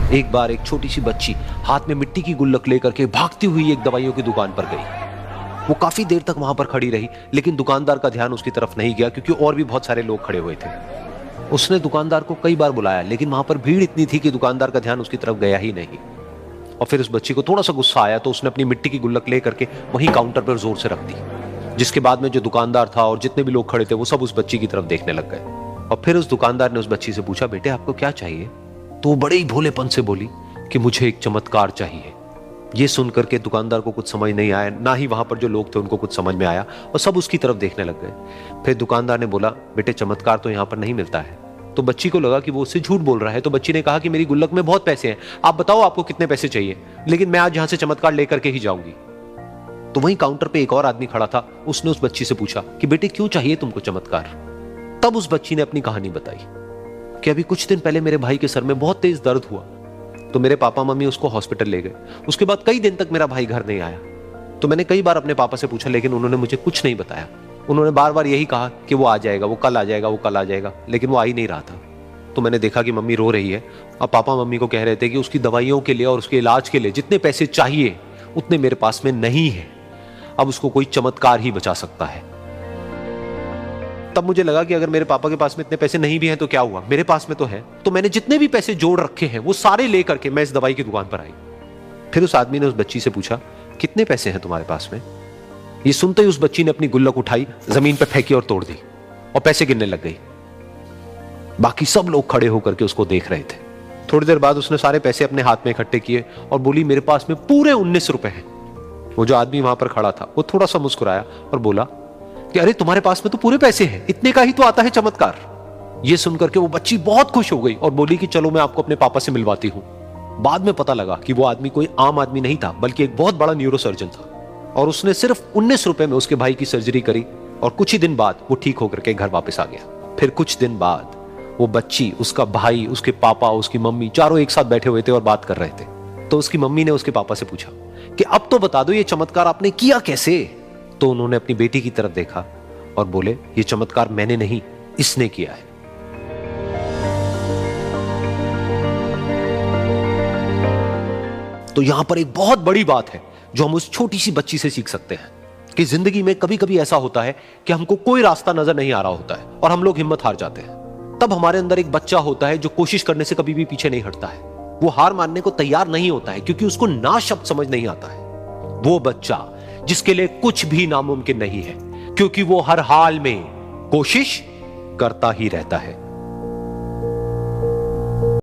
एक बार एक छोटी सी बच्ची हाथ में मिट्टी की गुल्लक लेकर के भागती हुई एक दवाइयों की दुकान पर गई। वो काफी देर तक वहां पर खड़ी रही, लेकिन दुकानदार का ध्यान उसकी तरफ नहीं गया क्योंकि और भी बहुत सारे लोग खड़े हुए थे। उसने दुकानदार को कई बार बुलाया, लेकिन वहां पर भीड़ इतनी थी कि दुकानदार का ध्यान उसकी तरफ गया ही नहीं। और फिर उस बच्ची को थोड़ा सा गुस्सा आया तो उसने अपनी मिट्टी की गुल्लक लेकर के वहीं काउंटर पर जोर से रख दी, जिसके बाद में जो दुकानदार था और जितने भी लोग खड़े थे वो सब उस बच्ची की तरफ देखने लग गए। और फिर उस दुकानदार ने उस बच्ची से पूछा, बेटे आपको क्या चाहिए? तो वो बड़े ही भोलेपन से बोली कि मुझे एक चमत्कार चाहिए। ये सुनकर के दुकानदार को कुछ समझ नहीं आया, ना ही वहां पर जो लोग थे उनको कुछ समझ में आया, और सब उसकी तरफ देखने लग गए। फिर दुकानदार ने बोला, बेटे चमत्कार तो यहाँ पर नहीं मिलता है। तो बच्ची को लगा कि वो उससे झूठ बोल रहा है, तो बच्ची ने कहा कि मेरी गुल्लक में बहुत पैसे हैं, आप बताओ आपको कितने पैसे चाहिए, लेकिन मैं आज यहां से चमत्कार लेकर के ही जाऊंगी। तो वहीं काउंटर पे एक और आदमी खड़ा था, उसने उस बच्ची से पूछा कि बेटे क्यों चाहिए तुमको चमत्कार? तब उस बच्ची ने अपनी कहानी बताई कि अभी कुछ दिन पहले मेरे भाई के सर में बहुत तेज दर्द हुआ, तो मेरे पापा मम्मी उसको हॉस्पिटल ले गए। उसके बाद कई दिन तक मेरा भाई घर नहीं आया। तो मैंने कई बार अपने पापा से पूछा, लेकिन उन्होंने मुझे कुछ नहीं बताया। उन्होंने बार बार यही कहा कि वो आ जाएगा, वो कल आ जाएगा, वो कल आ जाएगा, लेकिन वो आ ही नहीं रहा था। तो मैंने देखा कि मम्मी रो रही है, और पापा मम्मी को कह रहे थे कि उसकी दवाइयों के लिए और उसके इलाज के लिए जितने पैसे चाहिए उतने मेरे पास में नहीं है, अब उसको कोई चमत्कार ही बचा सकता है। तब मुझे लगा कि अगर मेरे पापा के पास में इतने पैसे नहीं भी हैं तो क्या हुआ, मेरे पास में तो है। तो मैंने जितने भी पैसे जोड़ रखे हैं वो सारे लेकर के मैं इस दवाई की दुकान पर आई। फिर उस आदमी ने उस बच्ची से पूछा, कितने पैसे हैं तुम्हारे पास में? ये सुनते ही उस बच्ची ने अपनी गुल्लक उठाई, जमीन पर फेंकी और तोड़ दी, और पैसे गिनने लग गई। बाकी सब लोग खड़े होकर के उसको देख रहे थे। थोड़ी देर बाद उसने सारे पैसे अपने हाथ में इकट्ठे किए और बोली, मेरे पास में पूरे 19 रुपए हैं। वो जो आदमी वहां पर खड़ा था वो थोड़ा सा मुस्कुराया और बोला कि अरे तुम्हारे पास में तो पूरे पैसे हैं, इतने का ही तो आता है चमत्कार। ये सुनकर के वो बच्ची बहुत खुश हो गई और बोली कि चलो मैं आपको अपने पापा से मिलवाती हूं। बाद में पता लगा कि वो आदमी कोई आम आदमी नहीं था, बल्कि एक बहुत बड़ा न्यूरोसर्जन था, और उसने सिर्फ 19 रुपए में उसके भाई की सर्जरी करी, और कुछ ही दिन बाद वो ठीक होकर के घर वापस आ गया। फिर कुछ दिन बाद वो बच्ची, उसका भाई, उसके पापा, उसकी मम्मी चारों एक साथ बैठे हुए थे और बात कर रहे थे। तो उसकी मम्मी ने उसके पापा से पूछा कि अब तो बता दो ये चमत्कार आपने किया कैसे? तो उन्होंने अपनी बेटी की तरफ देखा और बोले, ये चमत्कार मैंने नहीं, इसने किया है। तो यहां पर एक बहुत बड़ी बात है जो हम उस छोटी सी बच्ची से सीख सकते हैं कि जिंदगी में कभी कभी ऐसा होता है कि हमको कोई रास्ता नजर नहीं आ रहा होता है और हम लोग हिम्मत हार जाते हैं। तब हमारे अंदर एक बच्चा होता है जो कोशिश करने से कभी भी पीछे नहीं हटता है। वो हार मानने को तैयार नहीं होता है क्योंकि उसको ना शब्द समझ नहीं आता है। वो बच्चा जिसके लिए कुछ भी नामुमकिन नहीं है, क्योंकि वो हर हाल में कोशिश करता ही रहता है।